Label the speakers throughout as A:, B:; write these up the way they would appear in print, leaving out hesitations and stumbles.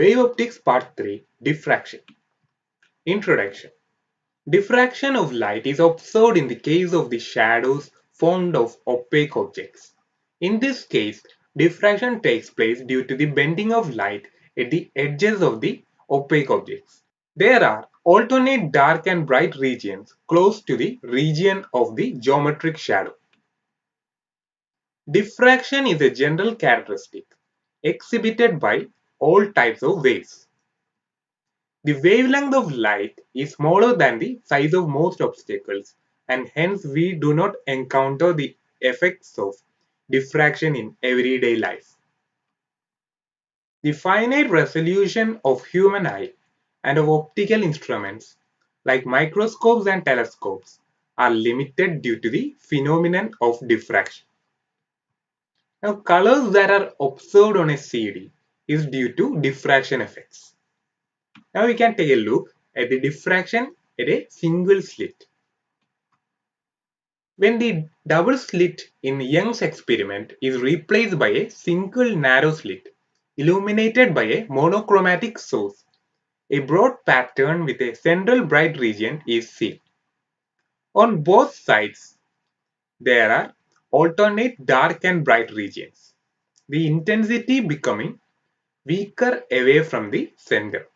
A: Wave Optics Part 3 Diffraction. Introduction. Diffraction of light is observed in the case of the shadows formed of opaque objects. In this case, diffraction takes place due to the bending of light at the edges of the opaque objects. There are alternate dark and bright regions close to the region of the geometric shadow. Diffraction is a general characteristic exhibited by all types of waves. The wavelength of light is smaller than the size of most obstacles, and hence we do not encounter the effects of diffraction in everyday life. The finite resolution of human eye and of optical instruments like microscopes and telescopes are limited due to the phenomenon of diffraction. Now, colors that are observed on a CD is due to diffraction effects. Now we can take a look at the diffraction at a single slit. When the double slit in Young's experiment is replaced by a single narrow slit illuminated by a monochromatic source, a broad pattern with a central bright region is seen. On both sides, there are alternate dark and bright regions, the intensity becoming weaker away from the center.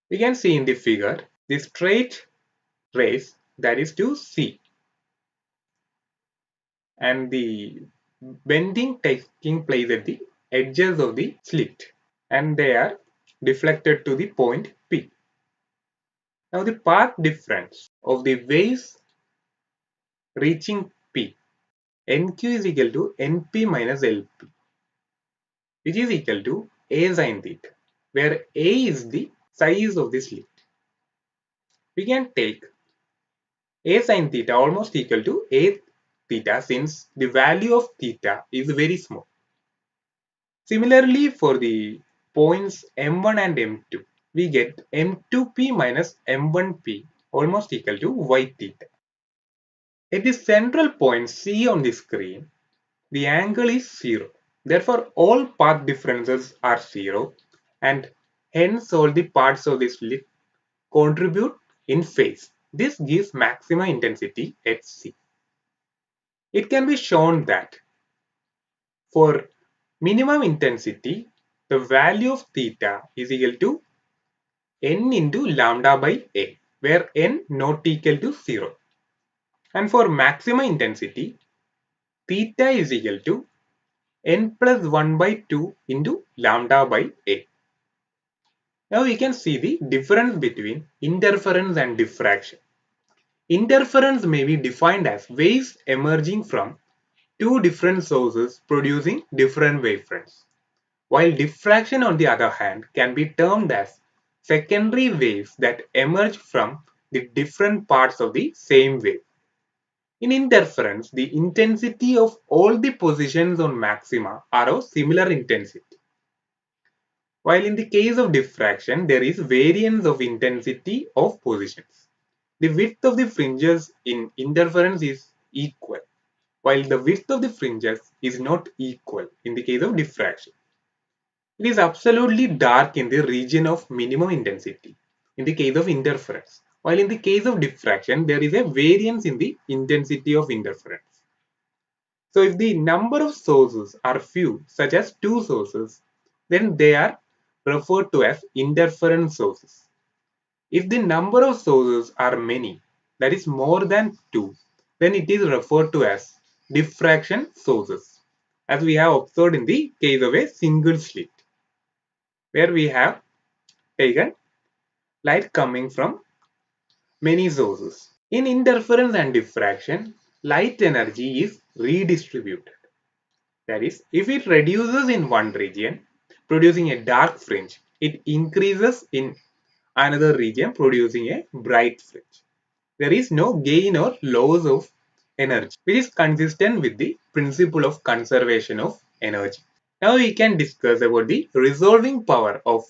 A: We can see in the figure the straight rays, that is to C, and the bending taking place at the edges of the slit, and they are deflected to the point P. Now the path difference of the waves reaching P, NQ is equal to NP minus LP, which is equal to A sin theta, where A is the size of the slit. We can take A sin theta almost equal to A theta since the value of theta is very small. Similarly, for the points M1 and M2, we get M2P minus M1P almost equal to Y theta. At the central point C on the screen, the angle is 0. Therefore, all path differences are 0 and hence all the parts of the slit contribute in phase. This gives maximum intensity at C. It can be shown that for minimum intensity, the value of theta is equal to n into lambda by A, where n not equal to 0. And for maximum intensity, theta is equal to n plus 1 by 2 into lambda by A. Now we can see the difference between interference and diffraction. Interference may be defined as waves emerging from two different sources producing different wavefronts, while diffraction on the other hand can be termed as secondary waves that emerge from the different parts of the same wave. In interference, the intensity of all the positions on maxima are of similar intensity, while in the case of diffraction there is variance of intensity of positions. The width of the fringes in interference is equal, while the width of the fringes is not equal in the case of diffraction. It is absolutely dark in the region of minimum intensity in the case of interference, while in the case of diffraction there is a variance in the intensity of interference. So if the number of sources are few, such as two sources, then they are referred to as interference sources. If the number of sources are many, that is more than 2, then it is referred to as diffraction sources, as we have observed in the case of a single slit, where we have taken light coming from many sources. In interference and diffraction, light energy is redistributed. That is, if it reduces in one region, producing a dark fringe, it increases in another region, producing a bright fringe. There is no gain or loss of energy, which is consistent with the principle of conservation of energy. Now we can discuss about the resolving power of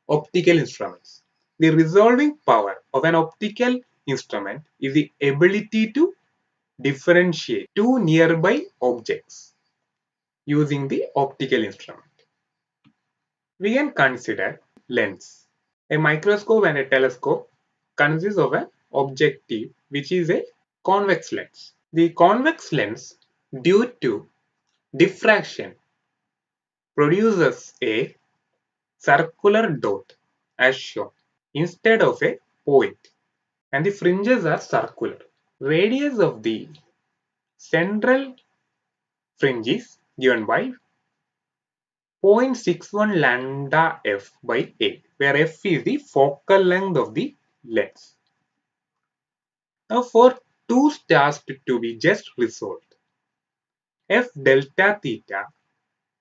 A: optical instruments. The resolving power of an optical instrument is the ability to differentiate two nearby objects using the optical instrument. We can consider lens. A microscope and a telescope consist of an objective which is a convex lens. The convex lens, due to diffraction, produces a circular dot as shown instead of a point, and the fringes are circular. Radius of the central fringe is given by 0.61 lambda f by a, where f is the focal length of the lens. Now for two stars to be just resolved, f delta theta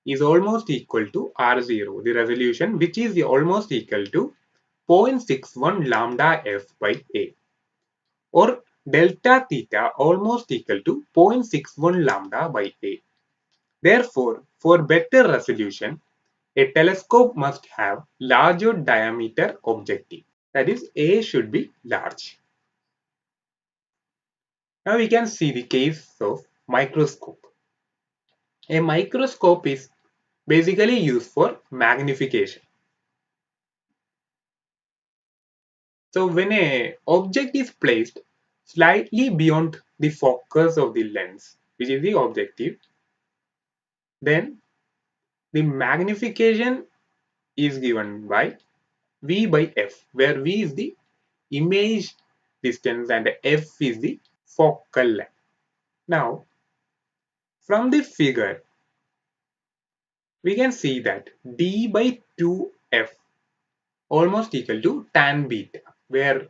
A: is almost equal to R0, the resolution, which is almost equal to 0.61 lambda f by a, or delta theta almost equal to 0.61 lambda by a. Therefore, for better resolution, a telescope must have larger diameter objective. That is, A should be large. Now we can see the case of microscope. A microscope is basically used for magnification. So when a object is placed slightly beyond the focus of the lens, which is the objective, then the magnification is given by V by F, where V is the image distance and F is the focal length. Now, from the figure, we can see that D by 2F almost equal to tan beta, where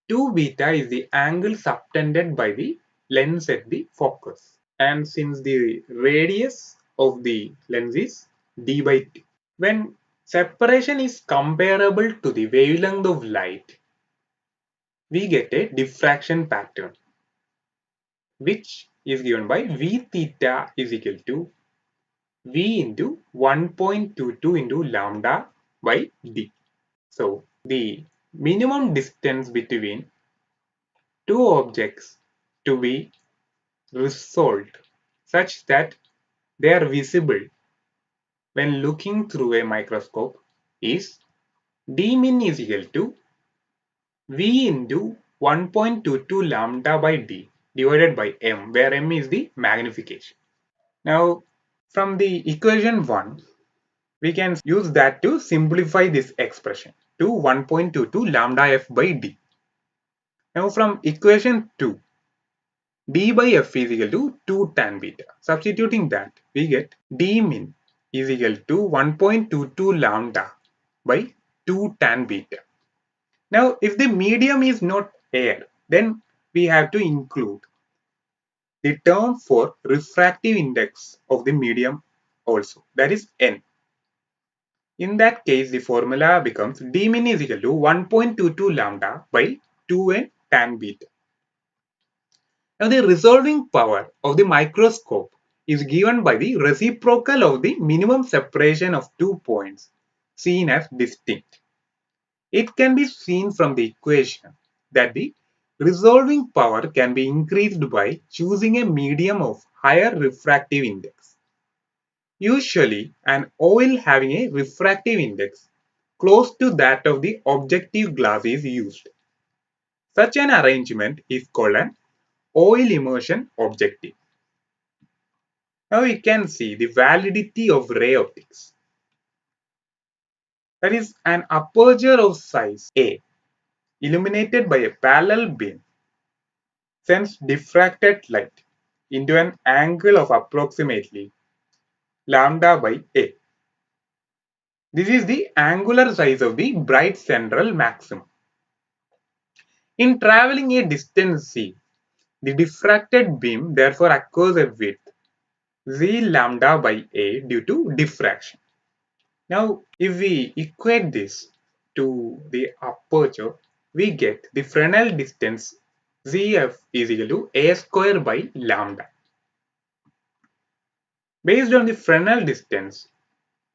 A: 2 beta is the angle subtended by the lens at the focus. And since the radius of the lens is d by 2, when separation is comparable to the wavelength of light, we get a diffraction pattern, which is given by v theta is equal to v into 1.22 into lambda by d. So the minimum distance between two objects to be resolved such that they are visible when looking through a microscope is d min is equal to v into 1.22 lambda by d divided by m, where m is the magnification. Now from the equation 1, we can use that to simplify this expression to 1.22 lambda f by d. Now from equation 2, d by f is equal to 2 tan beta. Substituting that, we get d min is equal to 1.22 lambda by 2 tan beta. Now, if the medium is not air, then we have to include the term for refractive index of the medium also, that is n. In that case, the formula becomes d min is equal to 1.22 lambda by 2n tan beta. Now, the resolving power of the microscope is given by the reciprocal of the minimum separation of 2 points seen as distinct. It can be seen from the equation that the resolving power can be increased by choosing a medium of higher refractive index. Usually, an oil having a refractive index close to that of the objective glass is used. Such an arrangement is called an oil immersion objective. Now we can see the validity of ray optics. That is an aperture of size A illuminated by a parallel beam sends diffracted light into an angle of approximately lambda by A. This is the angular size of the bright central maximum. In traveling a distance c, the diffracted beam therefore acquires a width z lambda by A due to diffraction. Now, if we equate this to the aperture, we get the Fresnel distance ZF is equal to A square by lambda. Based on the Fresnel distance,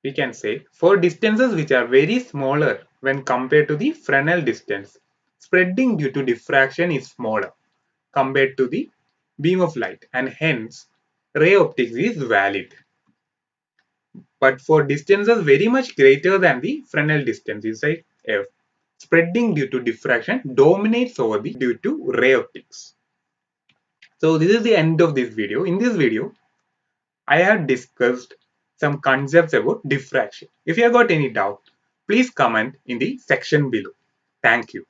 A: we can say for distances which are very smaller when compared to the Fresnel distance, spreading due to diffraction is smaller compared to the beam of light, and hence ray optics is valid. But for distances very much greater than the Fresnel distance inside F, spreading due to diffraction dominates over the due to ray optics. So this is the end of this video. In this video, I have discussed some concepts about diffraction. If you have got any doubt, please comment in the section below. Thank you.